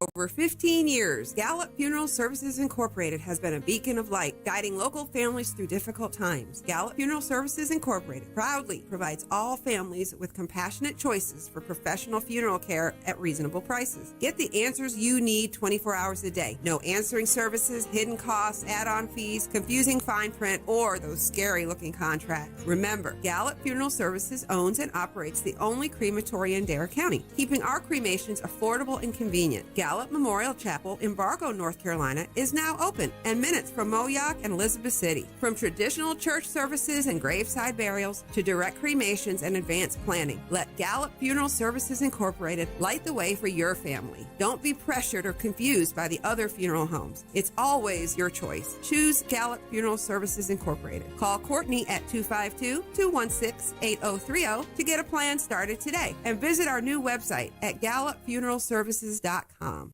over 15 years, Gallup Funeral Services Incorporated has been a beacon of light, guiding local families through difficult times. Gallup Funeral Services Incorporated proudly provides all families with compassionate choices for professional funeral care at reasonable prices. Get the answers you need 24 hours a day. No answering services, hidden costs, add-on fees, confusing fine print, or those scary-looking contracts. Remember, Gallup Funeral Services owns and operates the only crematory in Dare County, keeping our cremations affordable and convenient. Gallup Memorial Chapel in Bargo, North Carolina is now open and minutes from Moyock and Elizabeth City. From traditional church services and graveside burials to direct cremations and advanced planning, let Gallup Funeral Services Incorporated light the way for your family. Don't be pressured or confused by the other funeral homes. It's always your choice. Choose Gallup Funeral Services Incorporated. Call Courtney at 252-216-8030 to get a plan started today, and visit our new website at gallupfuneralservices.com.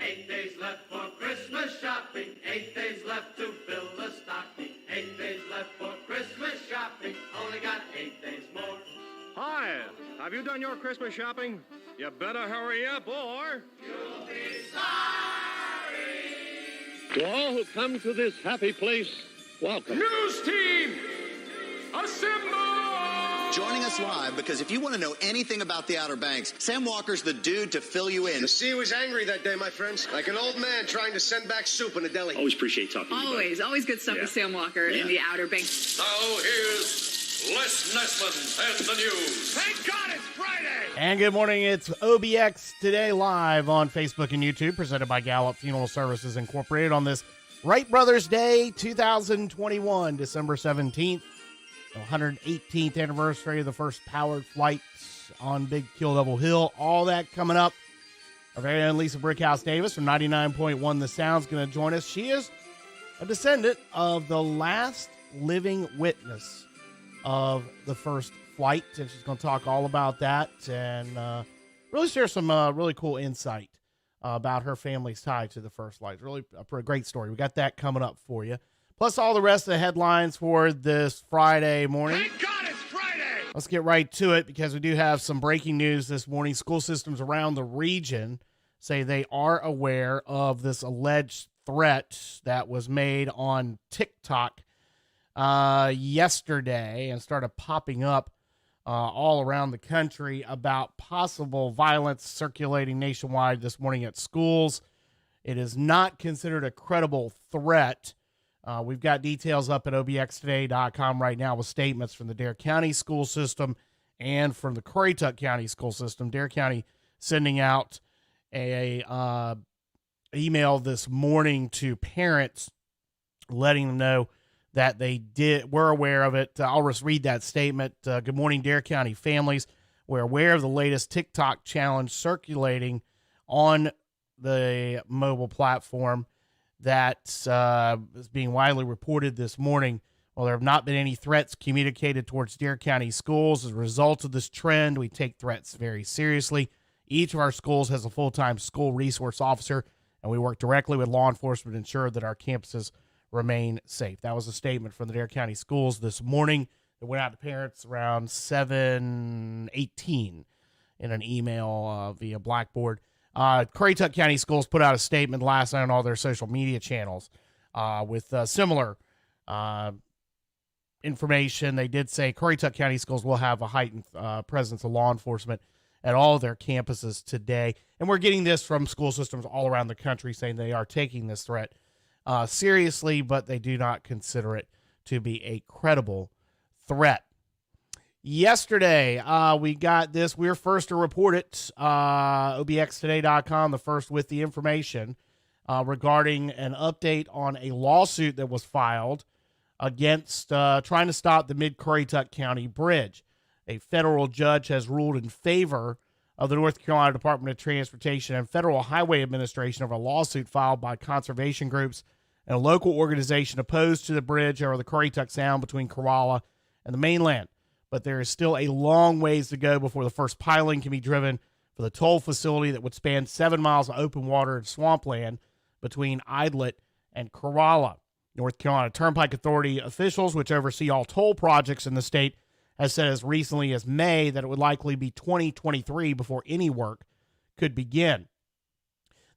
8 days left for Christmas shopping. 8 days left to fill the stocking. 8 days left for Christmas shopping. Only got 8 days more. Hi, have you done your Christmas shopping? You better hurry up or You'll be sorry. to all who come to this happy place, welcome. News team, assemble! Joining us live, because if you want to know anything about the Outer Banks, Sam Walker's the dude to fill you in. The sea was angry that day, my friends. Like an old man trying to send back soup in a deli. Always appreciate talking to you. Always good stuff with Sam Walker in the Outer Banks. Now here's Les Nessman and the news. Thank God it's Friday! And good morning. It's OBX Today live on Facebook and YouTube, presented by Gallup Funeral Services Incorporated on this Wright Brothers Day 2021, December 17th. 118th anniversary of the first powered flight on Big Kill Double Hill. All that coming up. Our very own Lisa Brickhouse Davis from 99.1 The Sound's going to join us. She is a descendant of the last living witness of the first flight, and she's going to talk all about that and really share some really cool insight about her family's tie to the first flight. It's really a great story. We got that coming up for you. Plus all the rest of the headlines for this Friday morning. Thank God it's Friday! Let's get right to it because we do have some breaking news this morning. School systems around the region say they are aware of this alleged threat that was made on TikTok yesterday and started popping up all around the country about possible violence circulating nationwide this morning at schools. It is not considered a credible threat. We've got details up at obxtoday.com right now with statements from the Dare County school system and from the Currituck County school system. Dare County sending out a email this morning to parents letting them know that they were aware of it. I'll just read that statement. Good morning, Dare County families. We're aware of the latest TikTok challenge circulating on the mobile platform that is being widely reported this morning. While there have not been any threats communicated towards Dare County schools as a result of this trend, we take threats very seriously. Each of our schools has a full-time school resource officer, and we work directly with law enforcement to ensure that our campuses remain safe. That was a statement from the Dare County schools this morning that went out to parents around 7:18 in an email via Blackboard. Currituck County Schools put out a statement last night on all their social media channels with similar information. They did say Currituck County Schools will have a heightened presence of law enforcement at all of their campuses today. And we're getting this from school systems all around the country saying they are taking this threat seriously, but they do not consider it to be a credible threat. Yesterday, we got this. We were first to report it. OBXtoday.com, the first with the information regarding an update on a lawsuit that was filed against trying to stop the Mid-Currituck County Bridge. A federal judge has ruled in favor of the North Carolina Department of Transportation and Federal Highway Administration over a lawsuit filed by conservation groups and a local organization opposed to the bridge over the Currituck Sound between Corolla and the mainland. But there is still a long ways to go before the first piling can be driven for the toll facility that would span 7 miles of open water and swampland between Idlet and Corolla. North Carolina Turnpike Authority officials, which oversee all toll projects in the state, has said as recently as May that it would likely be 2023 before any work could begin.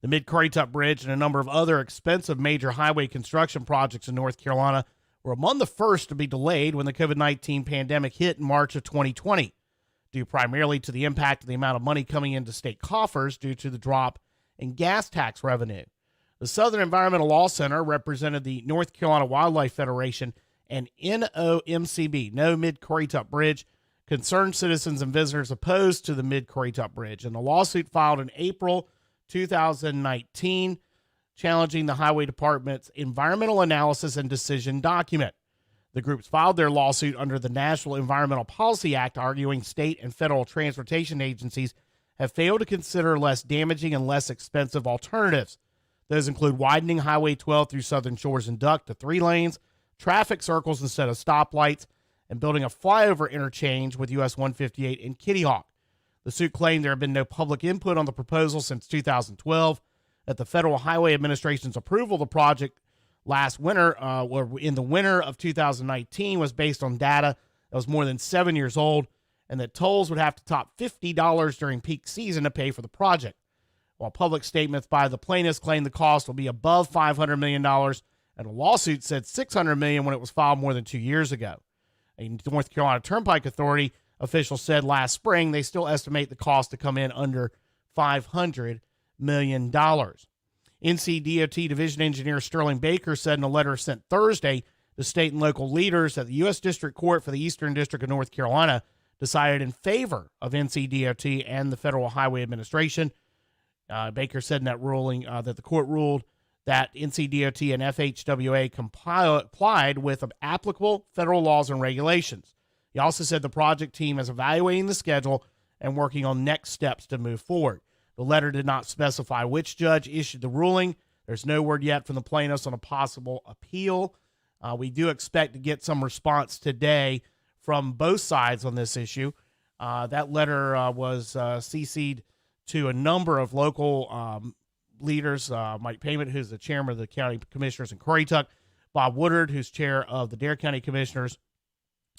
The Mid-Currituck Bridge and a number of other expensive major highway construction projects in North Carolina were among the first to be delayed when the COVID-19 pandemic hit in March of 2020, due primarily to the impact of the amount of money coming into state coffers due to the drop in gas tax revenue. The Southern Environmental Law Center represented the North Carolina Wildlife Federation and NOMCB, No Mid-Currituck Bridge, concerned citizens and visitors opposed to the Mid-Currituck Bridge, and the lawsuit filed in April 2019 challenging the Highway Department's environmental analysis and decision document. The groups filed their lawsuit under the National Environmental Policy Act, arguing state and federal transportation agencies have failed to consider less damaging and less expensive alternatives. Those include widening Highway 12 through Southern Shores and Duck to 3 lanes, traffic circles instead of stoplights, and building a flyover interchange with US 158 in Kitty Hawk. The suit claimed there had been no public input on the proposal since 2012, that the Federal Highway Administration's approval of the project last winter, or in the winter of 2019, was based on data that was more than 7 years old, and that tolls would have to top $50 during peak season to pay for the project. While public statements by the plaintiffs claim the cost will be above $500 million, and a lawsuit said $600 million when it was filed more than 2 years ago. A North Carolina Turnpike Authority official said last spring they still estimate the cost to come in under $500 million. NCDOT Division Engineer Sterling Baker said in a letter sent Thursday to state and local leaders that the U.S. District Court for the Eastern District of North Carolina decided in favor of NCDOT and the Federal Highway Administration. Baker said in that ruling that the court ruled that NCDOT and FHWA complied with applicable federal laws and regulations. He also said the project team is evaluating the schedule and working on next steps to move forward. The letter did not specify which judge issued the ruling. There's no word yet from the plaintiffs on a possible appeal. We do expect to get some response today from both sides on this issue. That letter was CC'd to a number of local leaders, Mike Payment, who's the chairman of the county commissioners in Currituck, Bob Woodard, who's chair of the Dare County Commissioners,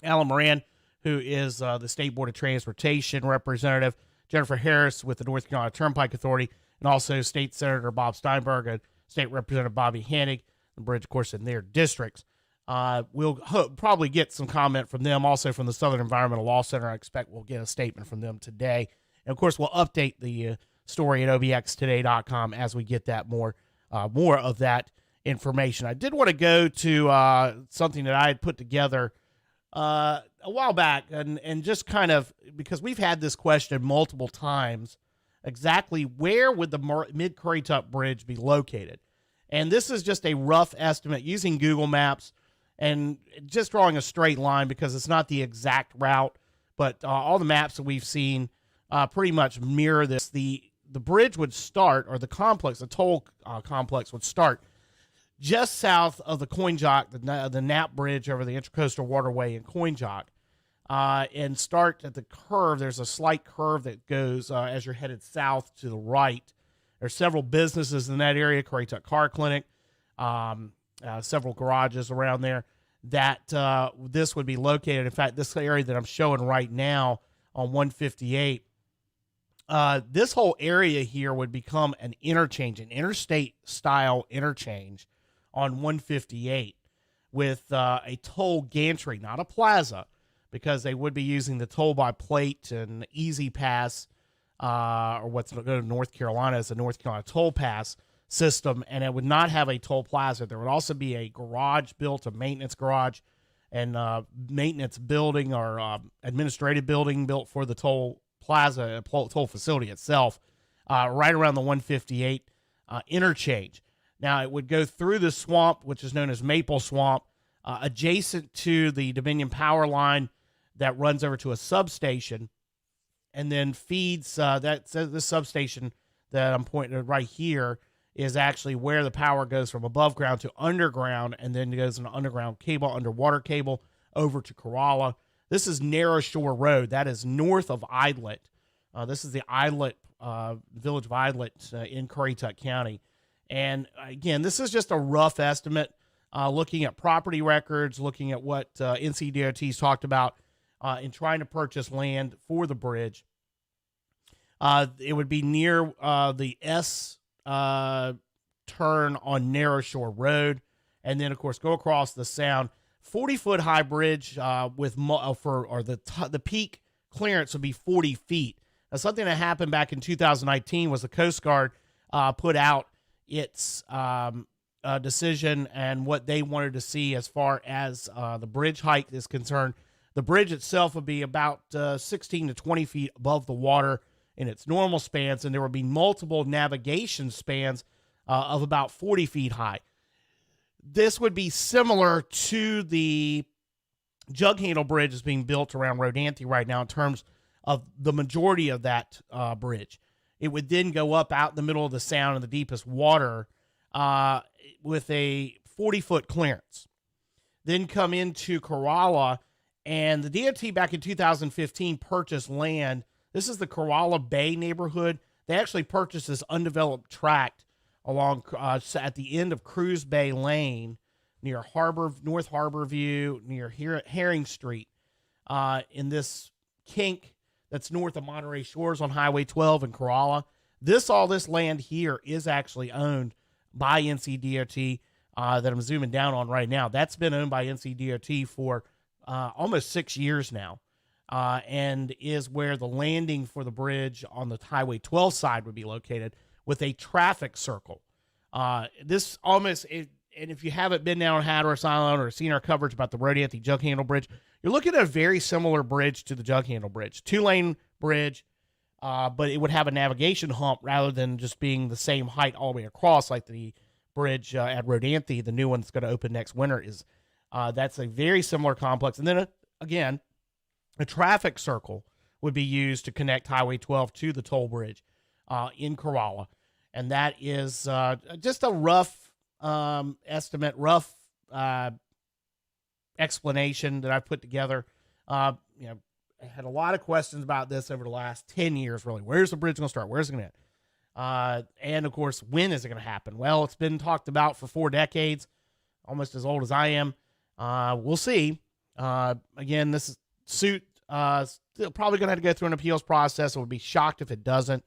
Alan Moran, who is the State Board of Transportation representative, Jennifer Harris with the North Carolina Turnpike Authority, and also State Senator Bob Steinberg and State Representative Bobby Hanig, the bridge, of course, in their districts. We'll probably get some comment from them, also from the Southern Environmental Law Center. I expect we'll get a statement from them today. And, of course, we'll update the story at obxtoday.com as we get that more of that information. I did want to go to something that I had put together a while back, and just kind of, because we've had this question multiple times, exactly where would the Mid-Currituck Bridge be located? And this is just a rough estimate using Google Maps and just drawing a straight line because it's not the exact route, but all the maps that we've seen pretty much mirror this. The bridge would start, or the toll complex would start just south of the Coinjock, the Knapp Bridge over the Intracoastal Waterway in Coinjock, and start at the curve. There's a slight curve that goes as you're headed south to the right. There's several businesses in that area, Currituck Car Clinic, several garages around there, that this would be located. In fact, this area that I'm showing right now on 158, this whole area here would become an interchange, an interstate-style interchange on 158 with a toll gantry, not a plaza, because they would be using the toll by plate and Easy Pass, or what's going to North Carolina as the North Carolina Toll Pass system, and it would not have a toll plaza. There would also be a garage built, a maintenance garage, and maintenance building or administrative building built for the toll plaza, toll facility itself, right around the 158 interchange. Now, it would go through the swamp, which is known as Maple Swamp, adjacent to the Dominion power line that runs over to a substation, and then feeds the substation that I'm pointing at right here is actually where the power goes from above ground to underground, and then goes an underground cable, underwater cable, over to Corolla. This is Narrow Shore Road. That is north of Idlet. This is the Idlet, village of Idlet in Currituck County. And again, this is just a rough estimate. looking at property records, looking at what NCDOT's talked about in trying to purchase land for the bridge. It would be near the S turn on Narrow Shore Road, and then, of course, go across the Sound. 40-foot high bridge the peak clearance would be 40 feet. Now, something that happened back in 2019 was the Coast Guard put out its decision and what they wanted to see as far as the bridge height is concerned. The bridge itself would be about 16 to 20 feet above the water in its normal spans, and there would be multiple navigation spans of about 40 feet high. This would be similar to the jug handle bridge that's being built around Rodanthe right now in terms of the majority of that bridge. It would then go up out in the middle of the Sound in the deepest water with a 40-foot clearance. Then come into Corolla, and the DOT back in 2015 purchased land. This is the Corolla Bay neighborhood. They actually purchased this undeveloped tract along at the end of Cruz Bay Lane near North Harbor View, near Herring Street, in this kink that's north of Monterey Shores on Highway 12 in Corolla. All this land here is actually owned by NCDOT that I'm zooming down on right now. That's been owned by NCDOT for almost 6 years now, and is where the landing for the bridge on the Highway 12 side would be located, with a traffic circle. And if you haven't been down on Hatteras Island or seen our coverage about the Rodanthe Jug Handle Bridge, you're looking at a very similar bridge to the Jug Handle Bridge. 2-lane bridge, but it would have a navigation hump rather than just being the same height all the way across like the bridge at Rodanthe, the new one that's going to open next winter, is. That's a very similar complex. And then, again, a traffic circle would be used to connect Highway 12 to the toll bridge in Corolla. And that is just a rough estimate, rough explanation that I've put together. I had a lot of questions about this over the last 10 years, really. Where's the bridge going to start? Where's it going to end? And, of course, when is it going to happen? Well, it's been talked about for 4 decades, almost as old as I am. We'll see. Again, this suit still probably going to have to go through an appeals process. I would be shocked if it doesn't.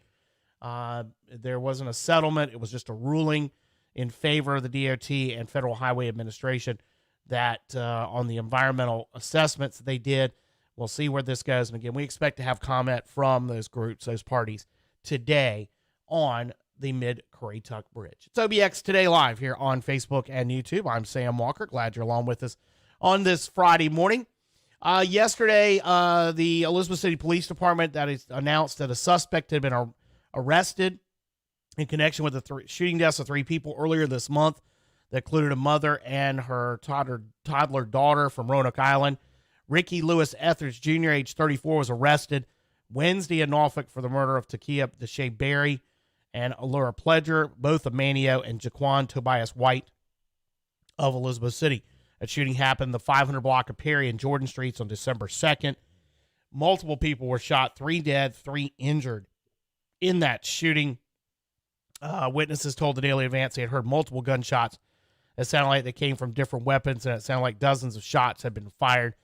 There wasn't a settlement. It was just a ruling in favor of the DOT and Federal Highway Administration that on the environmental assessments that they did. We'll see where this goes. And again, we expect to have comment from those groups, those parties, today on the Mid-Currituck Bridge. It's OBX Today Live here on Facebook and YouTube. I'm Sam Walker. Glad you're along with us on this Friday morning. Yesterday, the Elizabeth City Police Department that is announced that a suspect had been arrested in connection with the shooting deaths of 3 people earlier this month that included a mother and her toddler daughter from Roanoke Island. Ricky Lewis Etheridge Jr., age 34, was arrested Wednesday in Norfolk for the murder of Takia Deshae Berry and Allura Pledger, both of Manio and Jaquan Tobias White of Elizabeth City. That shooting happened in the 500 block of Perry and Jordan Streets on December 2nd. Multiple people were shot, 3 dead, 3 injured in that shooting. Witnesses told the Daily Advance they had heard multiple gunshots. It sounded like they came from different weapons, and it sounded like dozens of shots had been fired.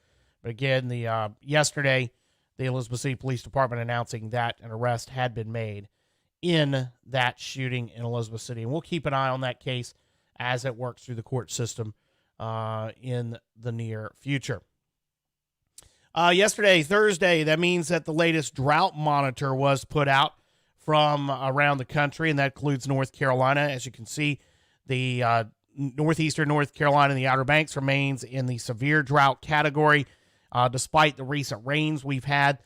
But again, yesterday, the Elizabeth City Police Department announcing that an arrest had been made in that shooting in Elizabeth City. And we'll keep an eye on that case as it works through the court system in the near future. Yesterday, Thursday, that means that the latest drought monitor was put out from around the country, and that includes North Carolina. As you can see, the northeastern North Carolina and the Outer Banks remains in the severe drought category, despite the recent rains we've had.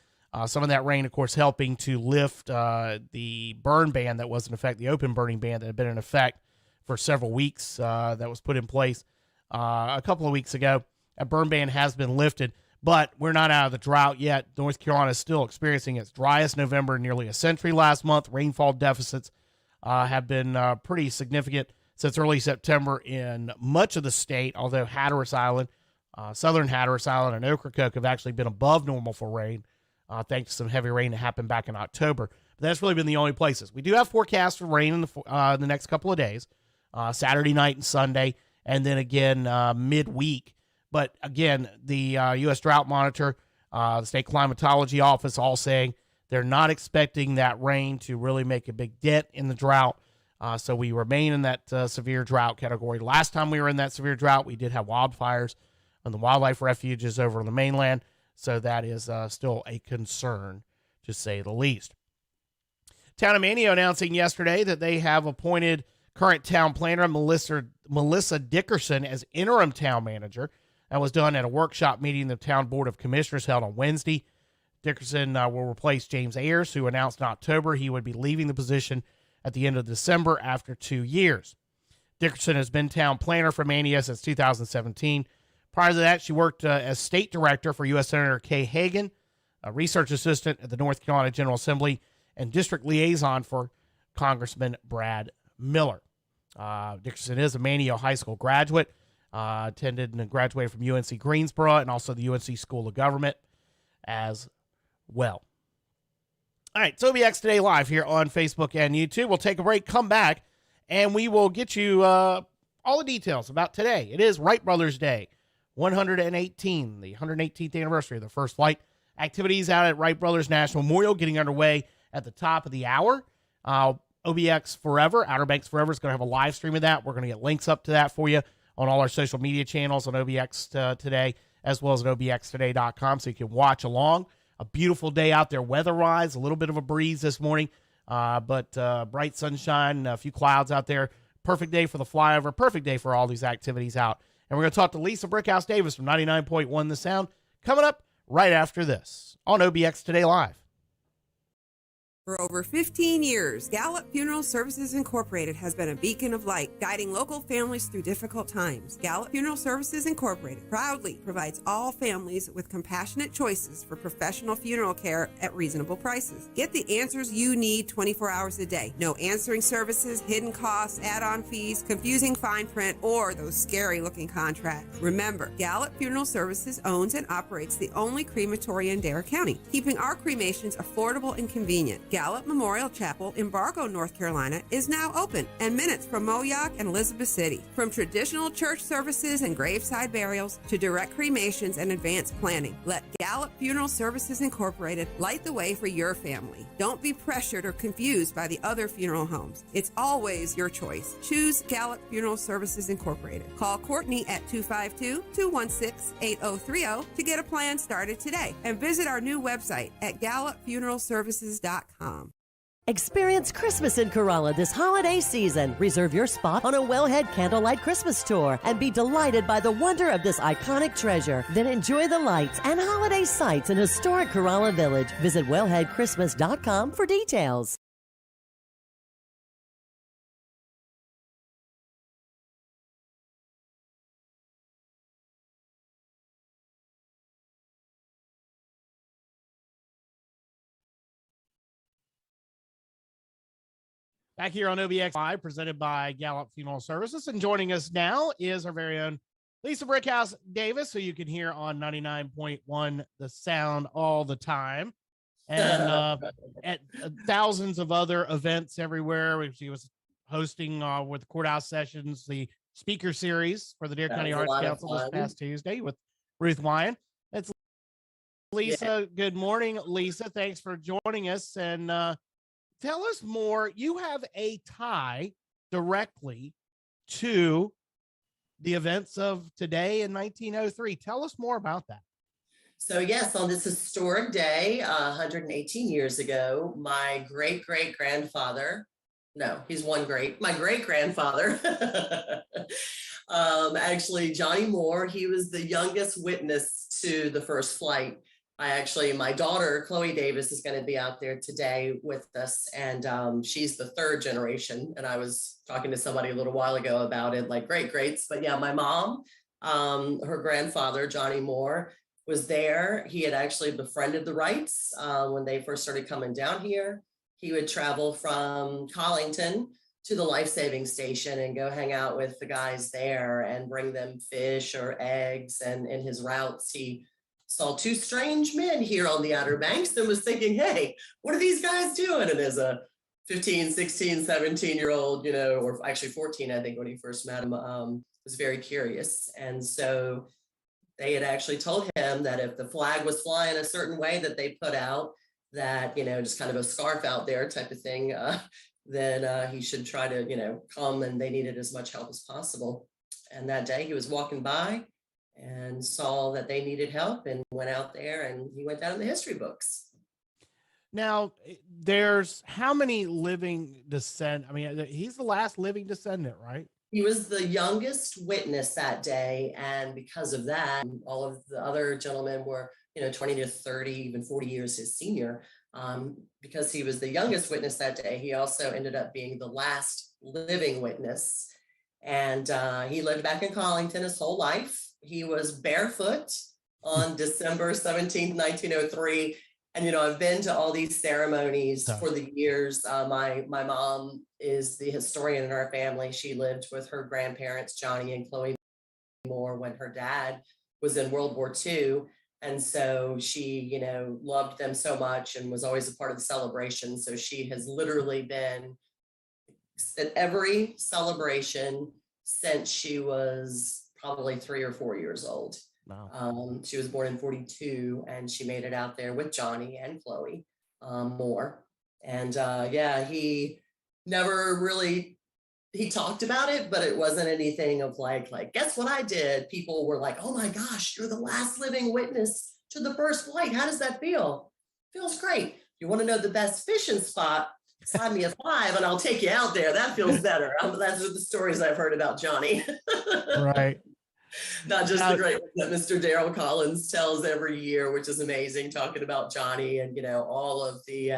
Some of that rain, of course, helping to lift the burn ban that was in effect, the open burning ban that had been in effect for several weeks that was put in place a couple of weeks ago. That burn ban has been lifted, but we're not out of the drought yet. North Carolina is still experiencing its driest November in nearly a century last month. Rainfall deficits have been pretty significant since early September in much of the state, although Hatteras Island, southern Hatteras Island, and Ocracoke have actually been above normal for rain, thanks to some heavy rain that happened back in October. But that's really been the only places. We do have forecasts for rain in the next couple of days, Saturday night and Sunday, and then again midweek. But again, the U.S. Drought Monitor, the State Climatology Office, all saying they're not expecting that rain to really make a big dent in the drought. So we remain in that severe drought category. Last time we were in that severe drought, we did have wildfires on the wildlife refuges over on the mainland. So that is still a concern, to say the least. Town of Manteo announcing yesterday that they have appointed current town planner Melissa Dickerson as interim town manager. That was done at a workshop meeting the town board of commissioners held on Wednesday. Dickerson will replace James Ayers, who announced in October he would be leaving the position at the end of December after 2 years. Dickerson has been town planner for Manteo since 2017. Prior to that, she worked as state director for U.S. Senator Kay Hagan, a research assistant at the North Carolina General Assembly, and district liaison for Congressman Brad Miller. Dickerson is a Manteo High School graduate, attended and graduated from UNC Greensboro and also the UNC School of Government as well. All right, it's OBX Today Live here on Facebook and YouTube. We'll take a break, come back, and we will get you all the details about today. It is Wright Brothers Day, 118, the 118th anniversary of the first flight. Activities out at Wright Brothers National Memorial getting underway at the top of the hour. OBX Forever, Outer Banks Forever, is going to have a live stream of that. We're going to get links up to that for you on all our social media channels on OBX Today, as well as at obxtoday.com, so you can watch along. A beautiful day out there weather-wise, a little bit of a breeze this morning, but bright sunshine, a few clouds out there. Perfect day for the flyover, perfect day for all these activities out. And we're going to talk to Lisa Brickhouse Davis from 99.1 The Sound coming up right after this on OBX Today Live. For over 15 years, Gallup Funeral Services Incorporated has been a beacon of light, guiding local families through difficult times. Gallup Funeral Services Incorporated proudly provides all families with compassionate choices for professional funeral care at reasonable prices. Get the answers you need 24 hours a day. No answering services, hidden costs, add-on fees, confusing fine print, or those scary-looking contracts. Remember, Gallup Funeral Services owns and operates the only crematory in Dare County, keeping our cremations affordable and convenient. Gallup Memorial Chapel in Bargo, North Carolina is now open and minutes from Moyock and Elizabeth City. From traditional church services and graveside burials to direct cremations and advanced planning, let Gallup Funeral Services Incorporated light the way for your family. Don't be pressured or confused by the other funeral homes. It's always your choice. Choose Gallup Funeral Services Incorporated. Call Courtney at 252-216-8030 to get a plan started today and visit our new website at gallupfuneralservices.com. Experience Christmas in Corolla this holiday season. Reserve your spot on a Wellhead Candlelight Christmas tour and be delighted by the wonder of this iconic treasure. Then enjoy the lights and holiday sights in historic Corolla Village. Visit wellheadchristmas.com for details. Back here on OBX Live, presented by Gallup Funeral Services. And joining us now is our very own Lisa Brickhouse Davis, who you can hear on 99.1 The Sound all the time. And at thousands of other events everywhere. She was hosting with the courthouse sessions, the speaker series for the Dare County Arts Council this past Tuesday with Ruth Wyan. It's Lisa. Yeah. Good morning, Lisa. Thanks for joining us. And tell us more. You have a tie directly to the events of today in 1903. Tell us more about that. So yes, on this historic day, 118 years ago, my great-great-grandfather, no, he's one great, my great-grandfather, actually Johnny Moore, he was the youngest witness to the first flight. My daughter, Chloe Davis, is going to be out there today with us, and she's the third generation. And I was talking to somebody a little while ago about it, like greats. But yeah, my mom, her grandfather, Johnny Moore, was there. He had actually befriended the Wrights when they first started coming down here. He would travel from Collington to the life-saving station and go hang out with the guys there and bring them fish or eggs. And in his routes, he saw two strange men here on the Outer Banks and was thinking, hey, what are these guys doing? And as a 15, 16, 17-year-old, or actually 14, I think, when he first met him, was very curious. And so they had actually told him that if the flag was flying a certain way that they put out, that, just kind of a scarf out there type of thing, then he should try to, come, and they needed as much help as possible. And that day he was walking by and saw that they needed help and went out there, and he went down in the history books. Now, there's how many living descent? I mean, he's the last living descendant, right? He was the youngest witness that day. And because of that, all of the other gentlemen were, 20 to 30, even 40 years his senior. Because he was the youngest witness that day, he also ended up being the last living witness. And he lived back in Collington his whole life. He was barefoot on December 17th, 1903. And, I've been to all these ceremonies for the years. My mom is the historian in our family. She lived with her grandparents, Johnny and Chloe Moore, when her dad was in World War II. And so she, loved them so much and was always a part of the celebration. So she has literally been at every celebration since she was probably 3 or 4 years old. Wow. She was born in 42, and she made it out there with Johnny and Chloe Moore. And he never really, he talked about it, but it wasn't anything of like, guess what I did? People were like, oh my gosh, you're the last living witness to the first flight. How does that feel? Feels great. You want to know the best fishing spot? Sign me a 5 and I'll take you out there. That feels better. That's the stories I've heard about Johnny. Right. Not just the great that Mr. Darrell Collins tells every year, which is amazing, talking about Johnny and, all of the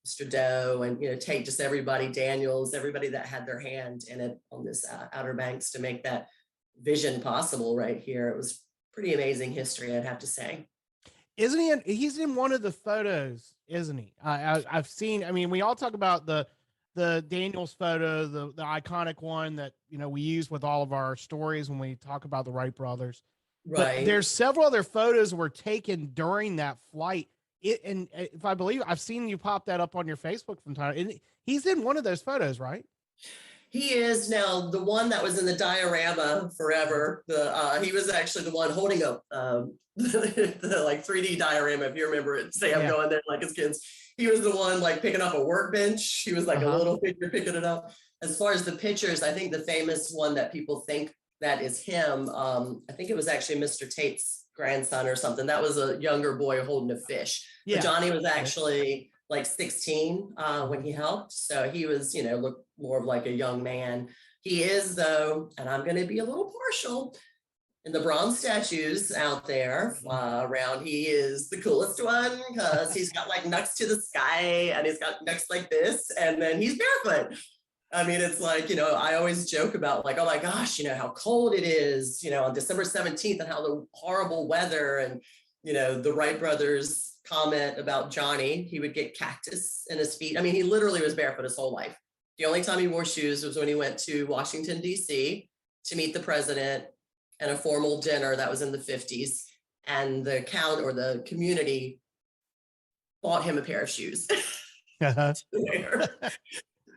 Mr. Doe and, Tate, just everybody, Daniels, everybody that had their hand in it on this Outer Banks to make that vision possible right here. It was pretty amazing history, I'd have to say. Isn't he? He's in one of the photos, isn't he? I've seen, we all talk about the Daniels photo, the iconic one that, we use with all of our stories when we talk about the Wright brothers. Right. But there's several other photos were taken during that flight. And if I believe, I've seen you pop that up on your Facebook from time. And he's in one of those photos, right? He is now the one that was in the diorama forever. He was actually the one holding up the like 3D diorama, if you remember it. Sam going there like his kids. He was the one like picking up a workbench. He was like a little figure picking it up. As far as the pictures, I think the famous one that people think that is him, I think it was actually Mr. Tate's grandson or something. That was a younger boy holding a fish. Yeah. But Johnny was actually like 16 when he helped. So he was, looked more of like a young man. He is, though, and I'm going to be a little partial, in the bronze statues out there around, he is the coolest one because he's got like nuts to the sky and he's got nuts like this, and then he's barefoot. I mean, it's like, I always joke about like, oh my gosh, how cold it is, on December 17th and how the horrible weather, and, the Wright brothers comment about Johnny, he would get cactus in his feet. I mean, he literally was barefoot his whole life. The only time he wore shoes was when he went to Washington, D.C. to meet the president and a formal dinner that was in the 50s. And the count or the community bought him a pair of shoes to wear.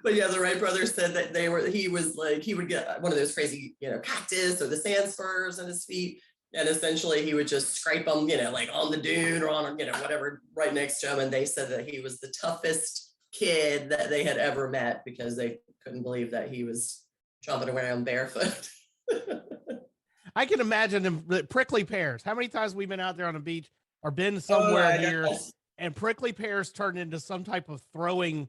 But yeah, the Wright brothers said that he would get one of those crazy, cactus or the sand spurs in his feet. And essentially he would just scrape them, like on the dune or on, whatever right next to him. And they said that he was the toughest kid that they had ever met because they couldn't believe that he was jumping around barefoot. I can imagine them, the prickly pears. How many times we've been out there on the beach or been somewhere here and prickly pears turned into some type of throwing,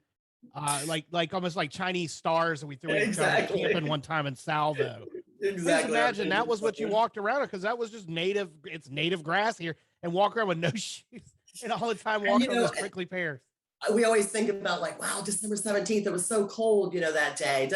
like almost like Chinese stars that we threw at each other camping one time in Salvo. Exactly. Just imagine that was what you walked around because that was just native. It's native grass here, and walk around with no shoes and all the time walking on those prickly pears. We always think about like, wow, December 17th, it was so cold, that day,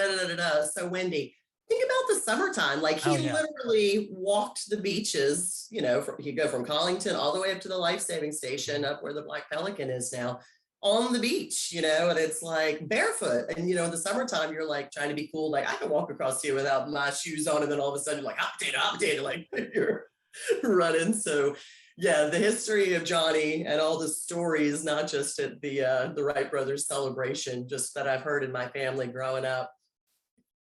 so windy. Think about the summertime. Like he literally walked the beaches, he'd go from Collington all the way up to the life-saving station up where the Black Pelican is now on the beach, and it's like barefoot. And, in the summertime, you're like trying to be cool. Like I can walk across here without my shoes on. And then all of a sudden you're like, update, like you're running. So yeah, the history of Johnny and all the stories, not just at the Wright brothers celebration, just that I've heard in my family growing up.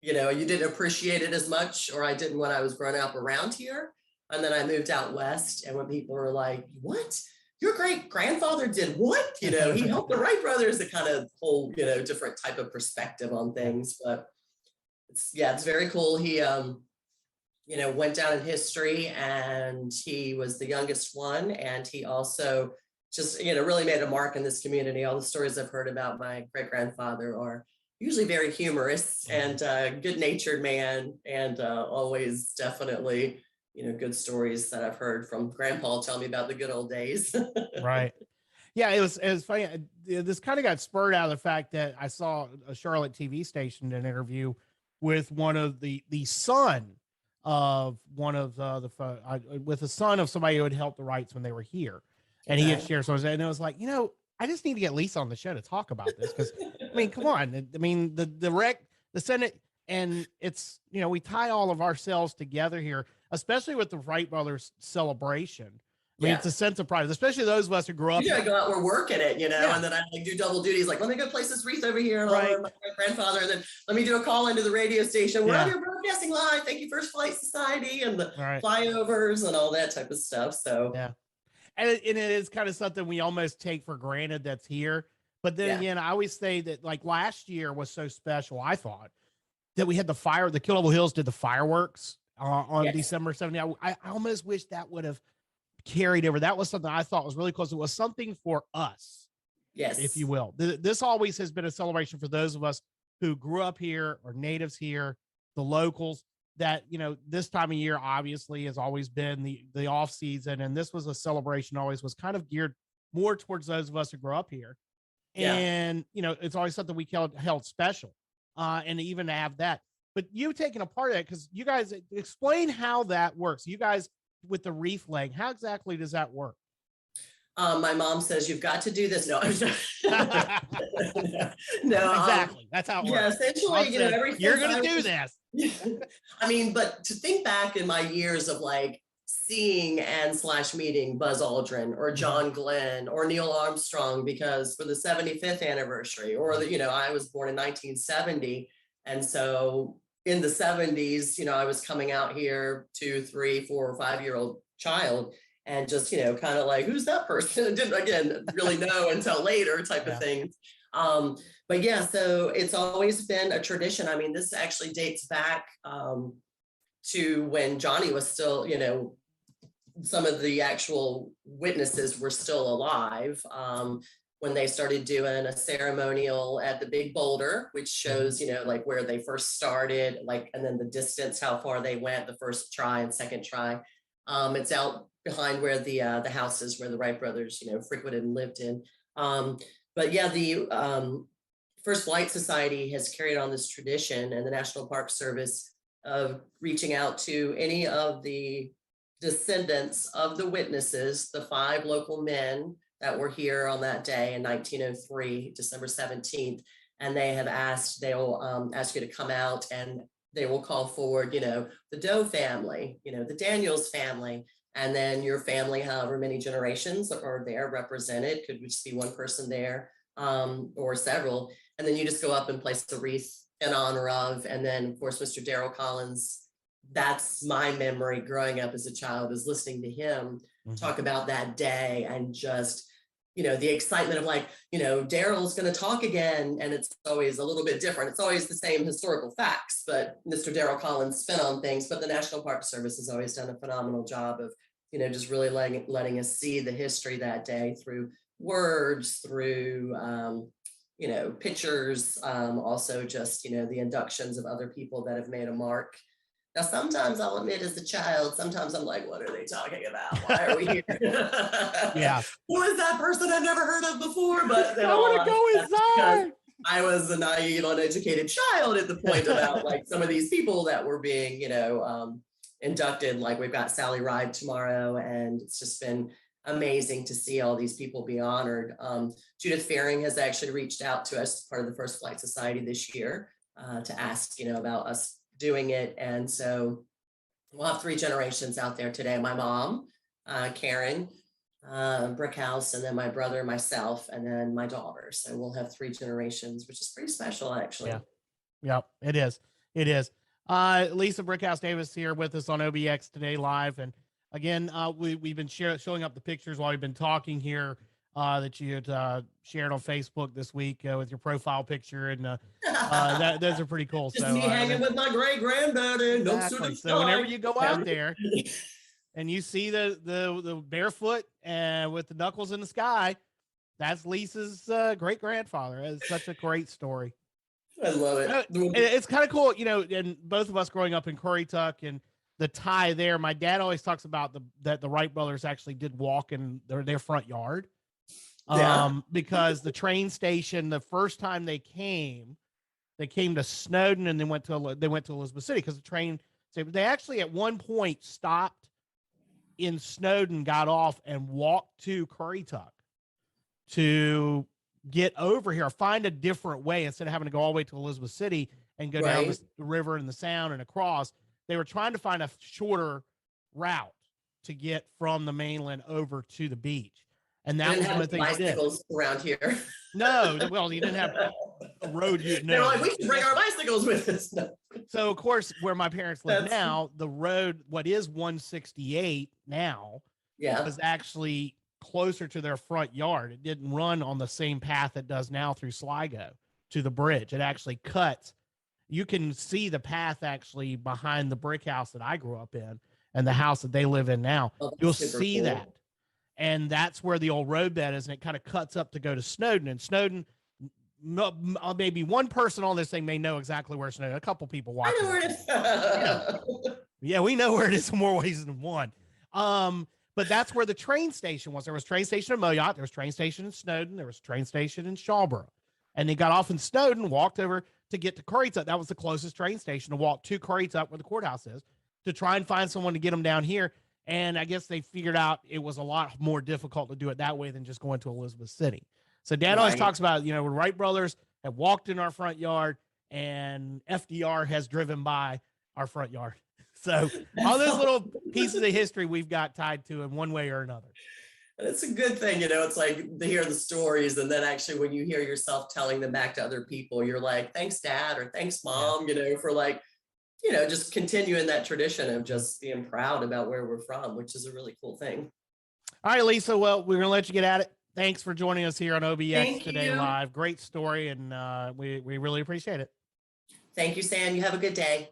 you didn't appreciate it as much, or I didn't when I was growing up around here. And then I moved out west, and when people were like, what? Your great grandfather did what? He helped the Wright brothers, the kind of whole, different type of perspective on things. But it's very cool. He, went down in history, and he was the youngest one. And he also just, really made a mark in this community. All the stories I've heard about my great grandfather are usually very humorous and good natured man, and always definitely, good stories that I've heard from Grandpa tell me about the good old days. Right. Yeah, it was funny. This kind of got spurred out of the fact that I saw a Charlotte TV station did an interview with one of the son of one of with the son of somebody who had helped the Wrights when they were here, and he had shared something, and it was like, I just need to get Lisa on the show to talk about this, because I mean, come on, I mean the Senate, and it's we tie all of ourselves together here, especially with the Wright brothers celebration. I mean, it's a sense of pride, especially those of us who grew up. Yeah, I go out, we're working it, and then I do double duties. Like, let me go place this wreath over here, and I'll my grandfather, and then let me do a call into the radio station. We're on your broadcasting live. Thank you, First Flight Society, and the flyovers and all that type of stuff. So and it is kind of something we almost take for granted that's here. But then again, I always say that, like, last year was so special. I thought that we had the Kill Devil Hills did the fireworks on December 17th. I almost wish that would have carried over. That was something I thought was really close. It was something for us, if you will. This always has been a celebration for those of us who grew up here or natives here, the locals. That this time of year obviously has always been the off season, and this was a celebration. Always was kind of geared more towards those of us who grew up here, and it's always something we held special, and even to have that. But you taking a part of it, because you guys explain how that works. You guys with the wreath laying, how exactly does that work? My mom says you've got to do this. No, no, exactly. That's how it works. Yeah, essentially, you're going to do this. I mean, but to think back in my years of like seeing and / meeting Buzz Aldrin or John Glenn or Neil Armstrong, because for the 75th anniversary, or I was born in 1970, and so in the 70s, I was coming out here 2, 3, 4, or 5-year-old child, and just, kind of like, who's that person? Didn't, again, really know until later type of thing. But yeah, so it's always been a tradition. I mean, this actually dates back to when Johnny was still, some of the actual witnesses were still alive. When they started doing a ceremonial at the Big Boulder, which shows, like where they first started, like, and then the distance, how far they went, the first try and second try. It's out behind where the house is where the Wright brothers, frequented and lived in. But yeah, the First Flight Society has carried on this tradition, and the National Park Service, of reaching out to any of the descendants of the witnesses, the 5 local men that were here on that day in 1903, December 17th. And they have asked, they will ask you to come out, and they will call forward, the Doe family, the Daniels family, and then your family, however many generations are there represented. Could just be one person there or several. And then you just go up and place the wreath in honor of. And then, of course, Mr. Darrell Collins, that's my memory growing up as a child, is listening to him talk about that day, and just, the excitement of like, Darrell's going to talk again. And it's always a little bit different. It's always the same historical facts, but Mr. Darrell Collins spin on things. But the National Park Service has always done a phenomenal job of, just really letting us see the history that day through words, through, pictures, also just, the inductions of other people that have made a mark. Now, sometimes I'll admit, as a child, sometimes I'm like, what are they talking about? Why are we here? Yeah. Who is that person I've never heard of before? But I want to go inside. I was a naive, uneducated child at the point about like some of these people that were being, inducted. Like, we've got Sally Ride tomorrow, and it's just been amazing to see all these people be honored. Judith Fearing has actually reached out to us, part of the First Flight Society this year, to ask, about us doing it. And so we'll have 3 generations out there today. My mom, Karen, Brickhouse, and then my brother, myself, and then my daughter. So we'll have 3 generations, which is pretty special, actually. Yeah, it is. It is. Lisa Brickhouse Davis here with us on OBX Today Live. And again, we've been showing up the pictures while we've been talking here that you had shared on Facebook this week with your profile picture. And those are pretty cool. Just me hanging with my great granddaddy. Exactly. So whenever you go out there and you see the barefoot and with the knuckles in the sky, that's Lisa's great grandfather. It's such a great story. I love it. It's kind of cool, and both of us growing up in Currituck and the tie there. My dad always talks about that the Wright brothers actually did walk in their front yard. Because the train station, the first time they came to Snowden and they went to Elizabeth City because the train. They actually at one point stopped in Snowden, got off and walked to Currituck to get over here, find a different way instead of having to go all the way to Elizabeth City and go down the river and the sound and across. They were trying to find a shorter route to get from the mainland over to the beach. And that was one of the things bicycles around here. No, well, you didn't have a road. They're like, we can bring our bicycles with us. No. So, of course, where my parents live now, the road, what is 168 now, was actually closer to their front yard. It didn't run on the same path it does now through Sligo to the bridge. It actually cuts. You can see the path actually behind the brick house that I grew up in and the house that they live in now. You'll see that. And that's where the old roadbed is, and it kind of cuts up to go to Snowden. And Snowden, maybe one person on this thing may know exactly where Snowden. A couple people watching. I know where it is. Yeah, we know where it is in more ways than one. But that's where the train station was. There was a train station in Moyotte. There was a train station in Snowden. There was a train station in Shawboro. And they got off in Snowden, walked over to get to Currituck. That was the closest train station to walk to Currituck, where the courthouse is, to try and find someone to get them down here. And I guess they figured out it was a lot more difficult to do it that way than just going to Elizabeth City. So Dad always talks about, when Wright brothers have walked in our front yard and FDR has driven by our front yard. So all those little pieces of history we've got tied to in one way or another. And it's a good thing, it's like to hear the stories. And then actually when you hear yourself telling them back to other people, you're like, thanks, Dad, or thanks, Mom, for like, just continuing that tradition of just being proud about where we're from, which is a really cool thing. All right, Lisa. Well, we're going to let you get at it. Thanks for joining us here on OBX Today Live. Great story. And we really appreciate it. Thank you, Sam. You have a good day.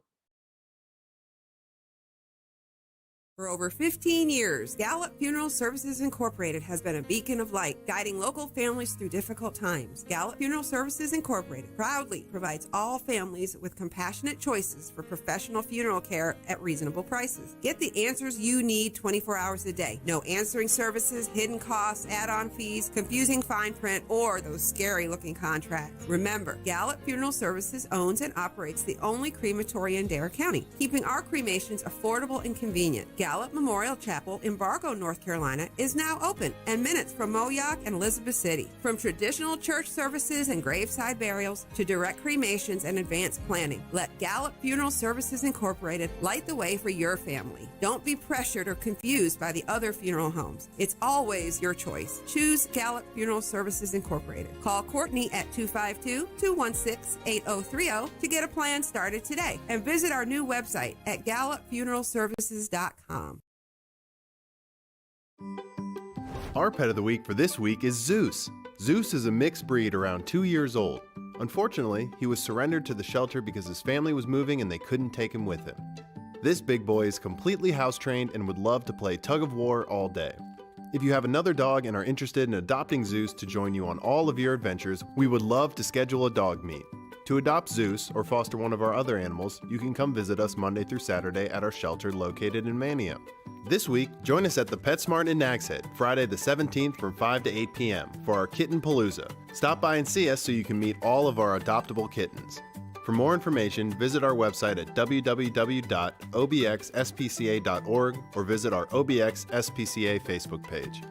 For over 15 years, Gallup Funeral Services Incorporated has been a beacon of light, guiding local families through difficult times. Gallup Funeral Services Incorporated proudly provides all families with compassionate choices for professional funeral care at reasonable prices. Get the answers you need 24 hours a day. No answering services, hidden costs, add-on fees, confusing fine print, or those scary-looking contracts. Remember, Gallup Funeral Services owns and operates the only crematory in Dare County, keeping our cremations affordable and convenient. Gallup Memorial Chapel in Bargo, North Carolina is now open and minutes from Moyock and Elizabeth City. From traditional church services and graveside burials to direct cremations and advanced planning, let Gallup Funeral Services Incorporated light the way for your family. Don't be pressured or confused by the other funeral homes. It's always your choice. Choose Gallup Funeral Services Incorporated. Call Courtney at 252-216-8030 to get a plan started today and visit our new website at gallupfuneralservices.com. Our pet of the week for this week is Zeus. Zeus is a mixed breed around 2 years old. Unfortunately, he was surrendered to the shelter because his family was moving and they couldn't take him with them. This big boy is completely house trained and would love to play tug of war all day. If you have another dog and are interested in adopting Zeus to join you on all of your adventures, we would love to schedule a dog meet. To adopt Zeus or foster one of our other animals, you can come visit us Monday through Saturday at our shelter located in Manio. This week, join us at the PetSmart in Nags Head, Friday the 17th from 5 to 8 p.m. for our Kitten Palooza. Stop by and see us so you can meet all of our adoptable kittens. For more information, visit our website at www.obxspca.org or visit our OBX SPCA Facebook page.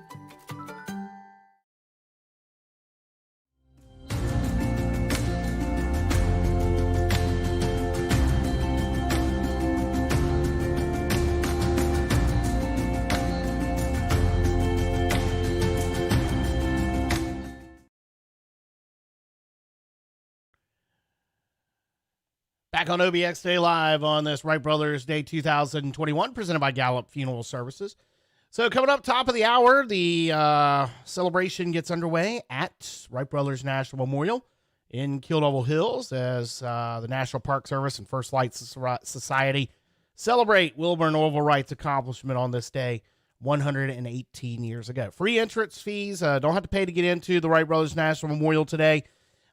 Back on OBX Today Live on this Wright Brothers Day 2021, presented by Gallup Funeral Services. So coming up top of the hour, the celebration gets underway at Wright Brothers National Memorial in Kill Devil Hills as the National Park Service and First Light Society celebrate Wilbur and Orville Wright's accomplishment on this day 118 years ago. Free entrance fees, don't have to pay to get into the Wright Brothers National Memorial today.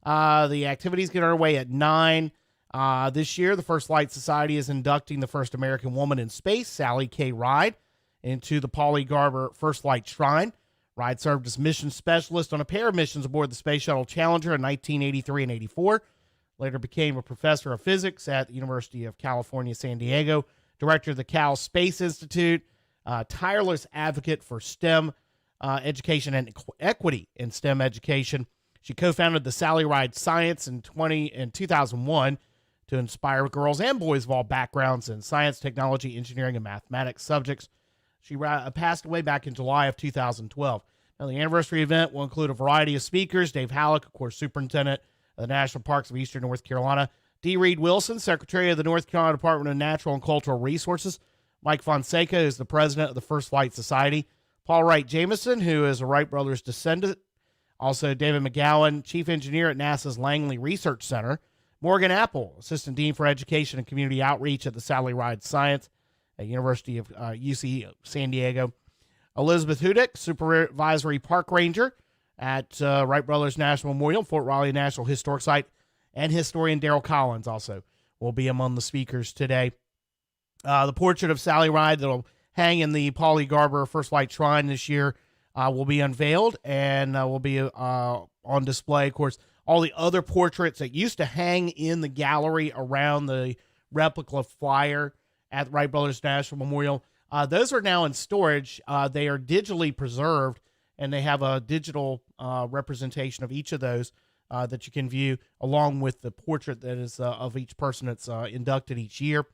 The activities get underway at 9. This year, the First Light Society is inducting the first American woman in space, Sally K. Ride, into the Polly Garber First Light Shrine. Ride served as mission specialist on a pair of missions aboard the Space Shuttle Challenger in 1983 and 84. Later became a professor of physics at the University of California, San Diego, director of the Cal Space Institute, tireless advocate for STEM education and equity in STEM education. She co-founded the Sally Ride Science in 2001 to inspire girls and boys of all backgrounds in science, technology, engineering, and mathematics subjects. She passed away back in July of 2012. Now, the anniversary event will include a variety of speakers. Dave Halleck, of course, superintendent of the National Parks of Eastern North Carolina. D. Reed Wilson, secretary of the North Carolina Department of Natural and Cultural Resources. Mike Fonseca is the president of the First Light Society. Paul Wright Jameson, who is a Wright brothers descendant. Also, David McGowan, chief engineer at NASA's Langley Research Center. Morgan Apple, assistant dean for education and community outreach at the Sally Ride Science at University of UC San Diego. Elizabeth Hudick, supervisory park ranger at Wright Brothers National Memorial, Fort Riley National Historic Site, and historian Daryl Collins also will be among the speakers today. The portrait of Sally Ride that will hang in the Polly Garber First Light Shrine this year will be unveiled and will be on display. Of course, all the other portraits that used to hang in the gallery around the replica flyer at Wright Brothers National Memorial, those are now in storage. They are digitally preserved, and they have a digital representation of each of those that you can view, along with the portrait that is of each person that's inducted each year.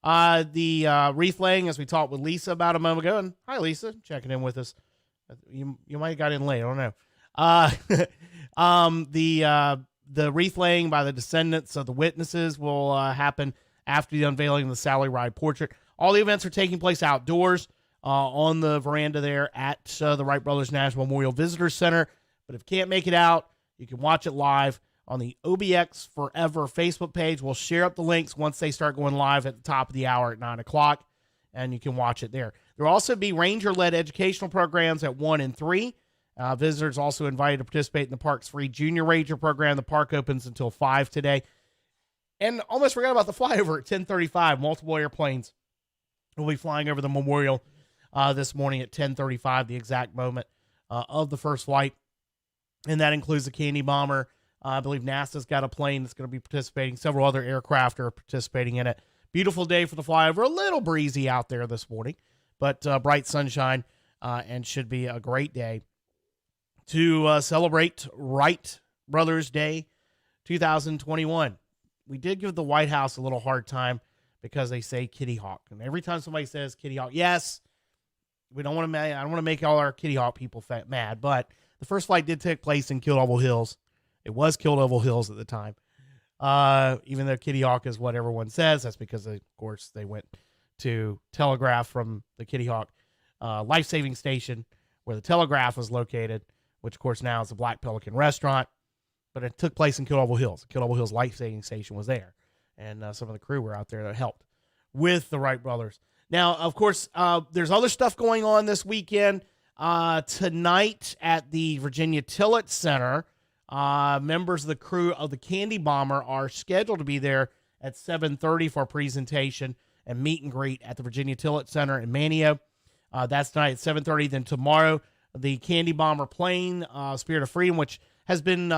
The wreath laying, as we talked with Lisa about a moment ago, and hi, Lisa, checking in with us. You might have got in late. I don't know. The wreath laying by the descendants of the witnesses will happen after the unveiling of the Sally Ride portrait. All the events are taking place outdoors on the veranda there at the Wright Brothers National Memorial Visitor Center. But if you can't make it out, you can watch it live on the OBX Forever Facebook page. We'll share up the links once they start going live at the top of the hour at 9 o'clock, and you can watch it there. There will also be ranger-led educational programs at 1 and 3. Visitors also invited to participate in the park's free Junior Ranger program. The park opens until 5 today. And almost forgot about the flyover at 10:35. Multiple airplanes will be flying over the memorial this morning at 10:35, the exact moment of the first flight. And that includes the Candy Bomber. I believe NASA's got a plane that's going to be participating. Several other aircraft are participating in it. Beautiful day for the flyover. A little breezy out there this morning, but bright sunshine and should be a great day to celebrate Wright Brothers Day 2021. We did give the White House a little hard time because they say Kitty Hawk. And every time somebody says Kitty Hawk, yes, I don't want to make all our Kitty Hawk people mad, but the first flight did take place in Kill Devil Hills. It was Kill Devil Hills at the time. Even though Kitty Hawk is what everyone says, that's because, of course, they went to telegraph from the Kitty Hawk life-saving station where the telegraph was located, which, of course, now is the Black Pelican restaurant. But it took place in Kill Devil Hills. The Kill Devil Hills life-saving station was there. And some of the crew were out there that helped with the Wright brothers. Now, of course, there's other stuff going on this weekend. Tonight at the Virginia Tillett Center, members of the crew of the Candy Bomber are scheduled to be there at 7:30 for a presentation and meet and greet at the Virginia Tillett Center in Manteo. That's tonight at 7:30. Then tomorrow, the Candy Bomber plane, Spirit of Freedom, which has been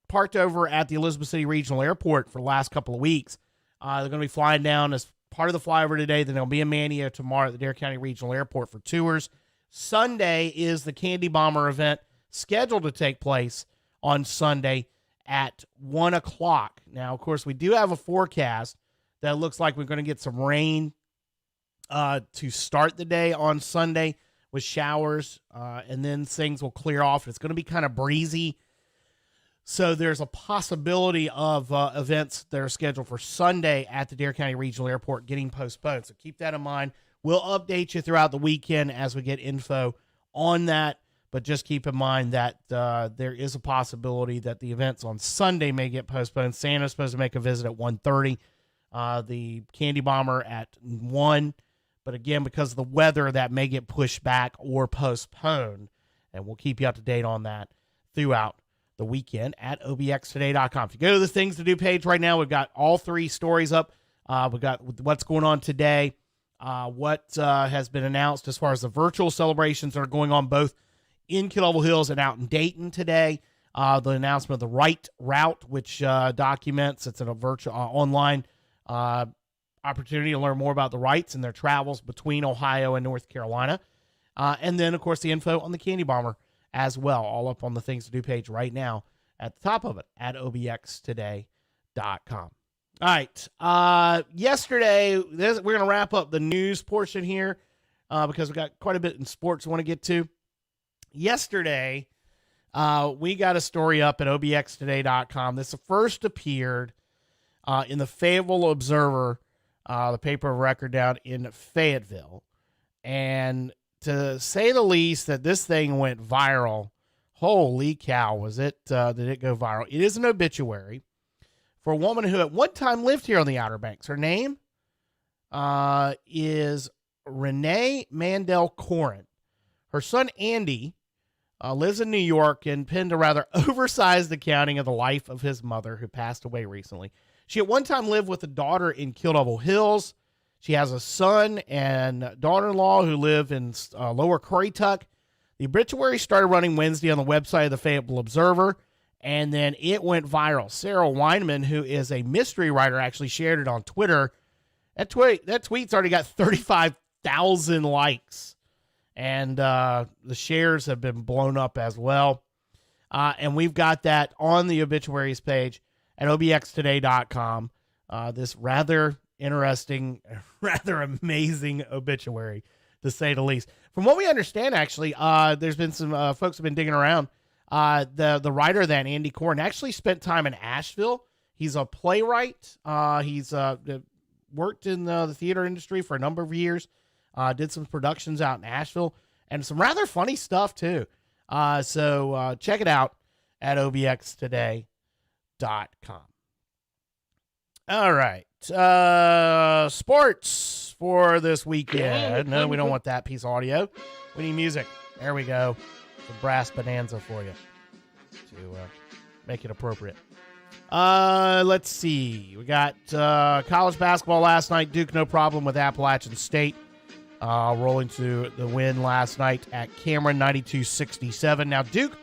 parked over at the Elizabeth City Regional Airport for the last couple of weeks. They're going to be flying down as part of the flyover today. Then they'll be in Manteo tomorrow at the Dare County Regional Airport for tours. Sunday is the Candy Bomber event scheduled to take place on Sunday at 1 o'clock. Now, of course, we do have a forecast that looks like we're going to get some rain to start the day on Sunday with showers, and then things will clear off. It's going to be kind of breezy So there's a possibility of events that are scheduled for Sunday at the Dare County Regional Airport getting postponed. So keep that in mind. We'll update you throughout the weekend as we get info on that. But just keep in mind that there is a possibility that the events on Sunday may get postponed. Santa's supposed to make a visit at 1:30. The Candy Bomber at 1. But again, because of the weather, that may get pushed back or postponed. And we'll keep you up to date on that throughout the weekend at obxtoday.com. If you go to the Things to Do page right now, we've got all 3 stories up. We've got what's going on today, what has been announced as far as the virtual celebrations that are going on both in Kimmel Hills and out in Dayton today. The announcement of the Wright route, which documents, it's a virtual online opportunity to learn more about the Wrights and their travels between Ohio and North Carolina. And then, of course, the info on the Candy Bomber as well, all up on the Things to Do page right now at the top of it at obxtoday.com. All right. Yesterday, we're going to wrap up the news portion here because we got quite a bit in sports we want to get to. Yesterday, we got a story up at obxtoday.com. This first appeared in the Fayetteville Observer, the paper of record down in Fayetteville. And to say the least, that this thing went viral. Holy cow, did it go viral? It is an obituary for a woman who at one time lived here on the Outer Banks. Her name is Renee Mandel Corin. Her son, Andy, lives in New York and penned a rather oversized accounting of the life of his mother, who passed away recently. She at one time lived with a daughter in Kimmel Hills. She has a son and daughter-in-law who live in Lower Currituck. The obituary started running Wednesday on the website of the Fayetteville Observer, and then it went viral. Sarah Weinman, who is a mystery writer, actually shared it on Twitter. That tweet's already got 35,000 likes, and the shares have been blown up as well. And we've got that on the obituaries page at obxtoday.com. This rather interesting, rather amazing obituary, to say the least. From what we understand, actually, there's been some folks have been digging around. The writer of that, Andy Corin, actually spent time in Asheville. He's a playwright. He's worked in the theater industry for a number of years. Did some productions out in Asheville and some rather funny stuff too. So check it out at obxtoday.com. All right. Sports for this weekend. No, we don't want that piece of audio. We need music. There we go. The brass bonanza for you to make it appropriate. Let's see. We got college basketball last night. Duke, no problem with Appalachian State. Rolling to the win last night at Cameron, 92-67. Now, Duke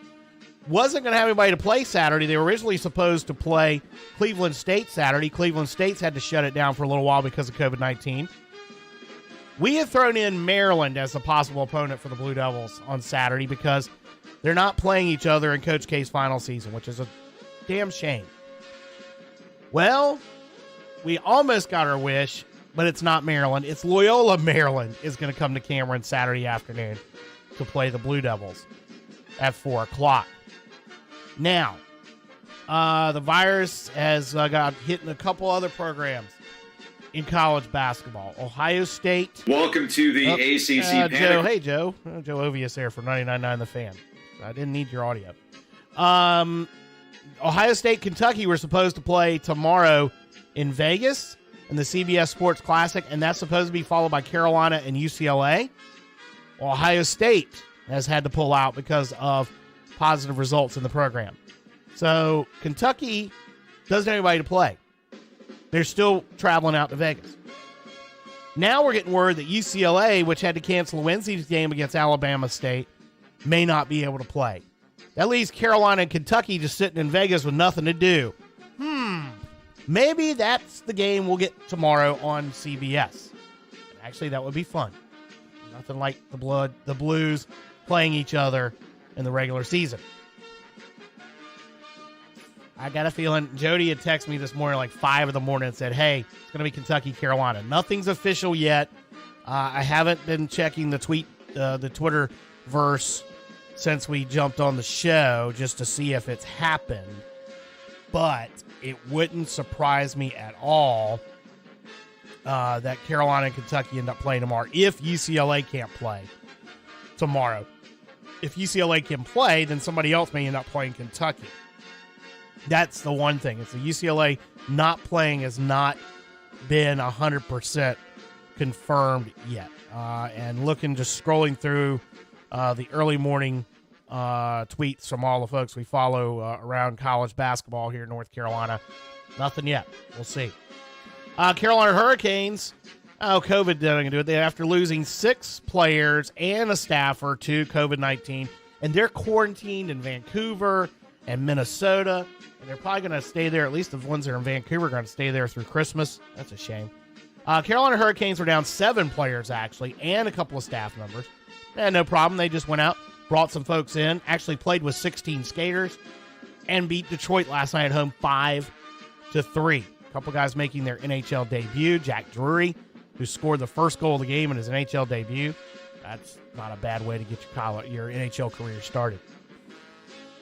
wasn't going to have anybody to play Saturday. They were originally supposed to play Cleveland State Saturday. Cleveland State's had to shut it down for a little while because of COVID-19. We had thrown in Maryland as a possible opponent for the Blue Devils on Saturday because they're not playing each other in Coach K's final season, which is a damn shame. Well, we almost got our wish, but it's not Maryland. It's Loyola, Maryland is going to come to Cameron Saturday afternoon to play the Blue Devils at 4 o'clock. Now, the virus has got hit in a couple other programs in college basketball. Ohio State. Welcome to the ACC panic. Joe, hey, Joe. Joe Ovius there for 99.9 The Fan. I didn't need your audio. Ohio State, Kentucky were supposed to play tomorrow in Vegas in the CBS Sports Classic, and that's supposed to be followed by Carolina and UCLA. Ohio State has had to pull out because of positive results in the program. So Kentucky doesn't have anybody to play. They're still traveling out to Vegas. Now we're getting word that UCLA, which had to cancel Wednesday's game against Alabama State, may not be able to play. That leaves Carolina and Kentucky just sitting in Vegas with nothing to do. Maybe that's the game we'll get tomorrow on CBS. Actually, that would be fun. Nothing like the Blues playing each other in the regular season. I got a feeling Jody had texted me this morning like 5 in the morning and said, hey, it's going to be Kentucky, Carolina. Nothing's official yet. I haven't been checking the Twitter verse since we jumped on the show just to see if it's happened. but it wouldn't surprise me at all that Carolina and Kentucky end up playing tomorrow if UCLA can't play tomorrow. If UCLA can play, then somebody else may end up playing Kentucky. That's the one thing. It's the UCLA not playing has not been 100% confirmed yet. And just scrolling through the early morning tweets from all the folks we follow around college basketball here in North Carolina. Nothing yet. We'll see. Carolina Hurricanes. COVID didn't do it. After losing 6 players and a staffer to COVID-19, and they're quarantined in Vancouver and Minnesota, and they're probably going to stay there. At least the ones that are in Vancouver are going to stay there through Christmas. That's a shame. Carolina Hurricanes were down 7 players, actually, and a couple of staff members. And no problem. They just went out, brought some folks in, actually played with 16 skaters, and beat Detroit last night at home 5-3. A couple guys making their NHL debut. Jack Drury, who scored the first goal of the game in his NHL debut. That's not a bad way to get your NHL career started.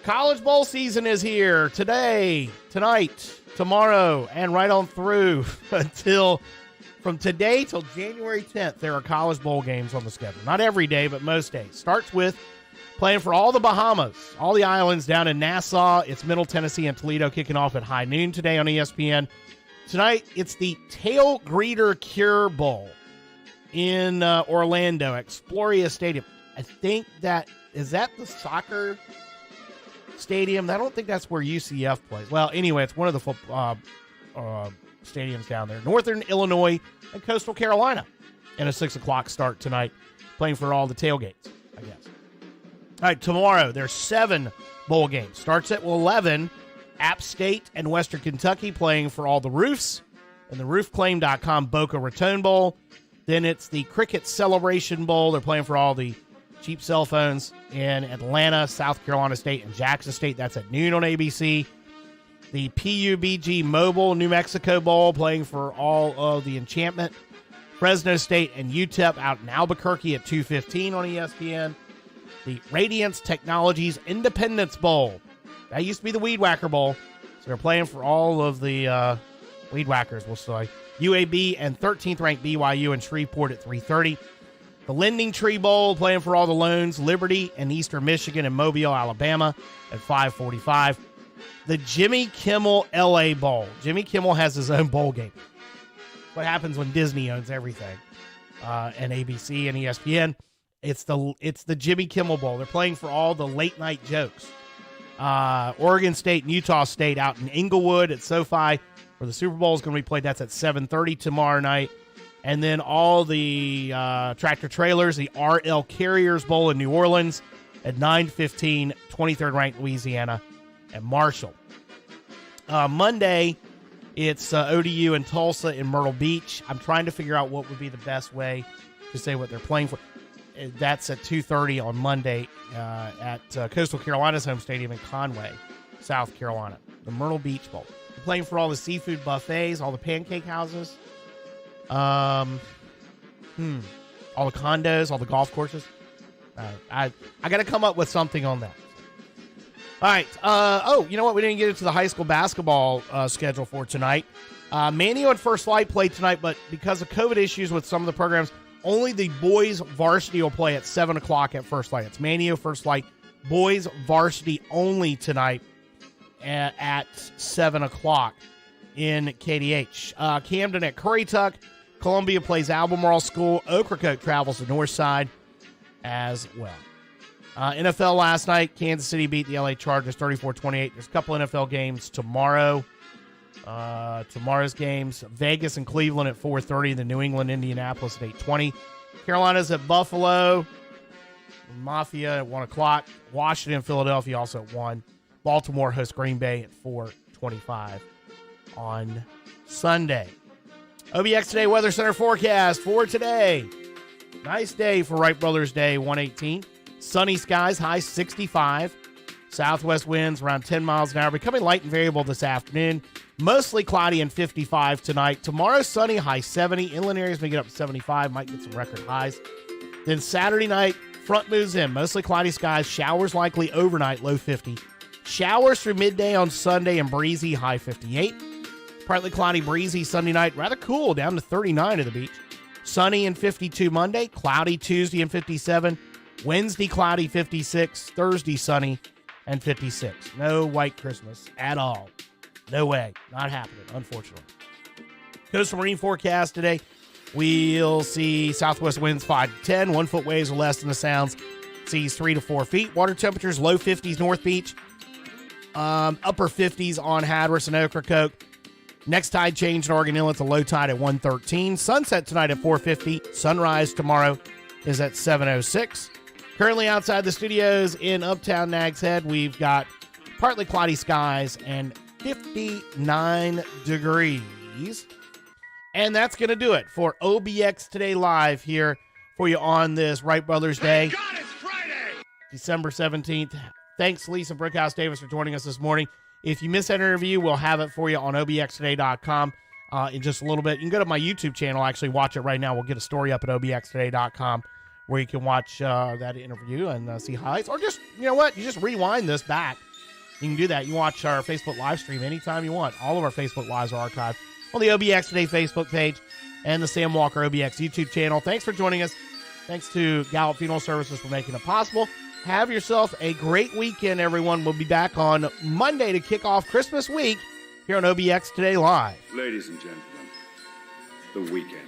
College bowl season is here today, tonight, tomorrow, and right on through from today till January 10th. There are college bowl games on the schedule. Not every day, but most days. Starts with playing for all the Bahamas, all the islands down in Nassau. It's Middle Tennessee and Toledo kicking off at high noon today on ESPN. Tonight, it's the Tail Greeter Cure Bowl in Orlando, Exploria Stadium. I think is that the soccer stadium? I don't think that's where UCF plays. Well, anyway, it's one of the football stadiums down there. Northern Illinois and Coastal Carolina. And a 6 o'clock start tonight, playing for all the tailgates, I guess. All right, tomorrow, there's 7 bowl games. Starts at 11. App State and Western Kentucky playing for all the Roofs and the roofclaim.com Boca Raton Bowl. Then it's the Cricket Celebration Bowl. They're playing for all the cheap cell phones in Atlanta, South Carolina State, and Jackson State. That's at noon on ABC. The PUBG Mobile New Mexico Bowl playing for all of the Enchantment. Fresno State and UTEP out in Albuquerque at 2:15 on ESPN. The Radiance Technologies Independence Bowl. That used to be the Weed Whacker Bowl. So they're playing for all of the Weed Whackers, we'll say. UAB and 13th ranked BYU in Shreveport at 3:30. The Lending Tree Bowl playing for all the Loans, Liberty and Eastern Michigan and Mobile, Alabama at 5:45. The Jimmy Kimmel LA Bowl. Jimmy Kimmel has his own bowl game. What happens when Disney owns everything? And ABC and ESPN. It's the Jimmy Kimmel Bowl. They're playing for all the late night jokes. Oregon State and Utah State out in Inglewood at SoFi, where the Super Bowl is going to be played. That's at 7:30 tomorrow night. And then all the tractor trailers, the RL Carriers Bowl in New Orleans at 9:15, 23rd ranked Louisiana and Marshall. Monday, it's ODU and Tulsa in Myrtle Beach. I'm trying to figure out what would be the best way to say what they're playing for. That's at 2:30 on Monday at Coastal Carolina's home stadium in Conway, South Carolina. The Myrtle Beach Bowl. They're playing for all the seafood buffets, all the pancake houses, all the condos, all the golf courses. I got to come up with something on that. All right. You know what? We didn't get into the high school basketball schedule for tonight. Manio and First Light play tonight, but because of COVID issues with some of the programs, only the boys varsity will play at 7 o'clock at First Light. It's Manio, First Light, boys varsity only tonight at 7 o'clock in KDH. Camden at Currituck. Columbia plays Albemarle School. Ocracoke travels to Northside as well. NFL last night, Kansas City beat the LA Chargers 34-28. There's a couple NFL games tomorrow. Tomorrow's games, Vegas and Cleveland at 4:30, the New England, Indianapolis at 8:20. Carolina's at Buffalo, Mafia at 1 o'clock. Washington, Philadelphia also at 1. Baltimore hosts Green Bay at 4:25 on Sunday. OBX Today Weather Center forecast for today. Nice day for Wright Brothers Day, 118. Sunny skies, high 65. Southwest winds around 10 miles an hour, becoming light and variable this afternoon. Mostly cloudy and 55 tonight. Tomorrow, sunny, high 70. Inland areas may get up to 75, might get some record highs. Then Saturday night, front moves in. Mostly cloudy skies, showers likely overnight, low 50. Showers through midday on Sunday and breezy, high 58. Partly cloudy, breezy Sunday night, rather cool, down to 39 at the beach. Sunny and 52 Monday, cloudy Tuesday and 57. Wednesday, cloudy, 56. Thursday, sunny and 56. No white Christmas at all. No way. Not happening, unfortunately. Coastal marine forecast today. We'll see southwest winds 5 to 10, 1 foot waves or less than the sounds. Seas 3 to 4 feet. Water temperatures low 50s North Beach. Upper 50s on Hatteras and Ocracoke. Next tide change in Oregon Inlet's a low tide at 1:13. Sunset tonight at 4:50. Sunrise tomorrow is at 7:06. Currently outside the studios in Uptown Nags Head, we've got partly cloudy skies and 59 degrees. And that's going to do it for OBX Today Live here for you on this Wright Brothers Day. Thank God it's Friday! December 17th. Thanks, Lisa Brickhouse Davis, for joining us this morning. If you missed that interview, we'll have it for you on obxtoday.com in just a little bit. You can go to my YouTube channel, actually watch it right now. We'll get a story up at obxtoday.com where you can watch that interview and see highlights. Or just, you know what, you just rewind this back. You can do that. You can watch our Facebook live stream anytime you want. All of our Facebook lives are archived on the OBX Today Facebook page and the Sam Walker OBX YouTube channel. Thanks for joining us. Thanks to Gallup Funeral Services for making it possible. Have yourself a great weekend, everyone. We'll be back on Monday to kick off Christmas week here on OBX Today Live. Ladies and gentlemen, the weekend.